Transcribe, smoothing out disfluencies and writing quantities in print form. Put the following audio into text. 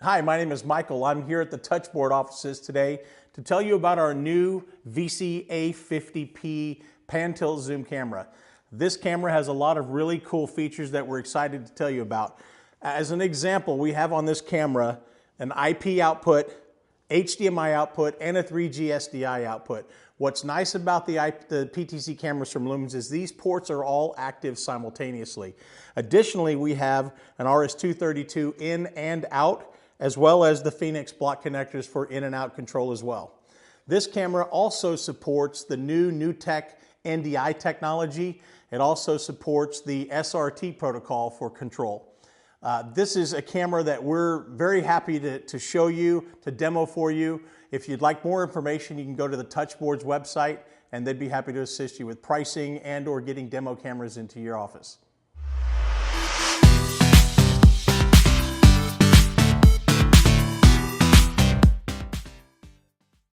Hi, my name is Michael. I'm here at the Touchboard offices today to tell you about our new VC-A50P pan tilt zoom camera. This camera has a lot of really cool features that we're excited to tell you about. As an example, we have on this camera an IP output, HDMI output, and a 3G SDI output. What's nice about the PTZ cameras from Lumens is these ports are all active simultaneously. Additionally, we have an RS-232 in and out, as well as the Phoenix block connectors for in and out control as well. This camera also supports the new tech NDI technology. It also supports the SRT protocol for control. This is a camera that we're very happy to show you, to demo for you. If you'd like more information, you can go to the Touchboard's website and they'd be happy to assist you with pricing and or getting demo cameras into your office.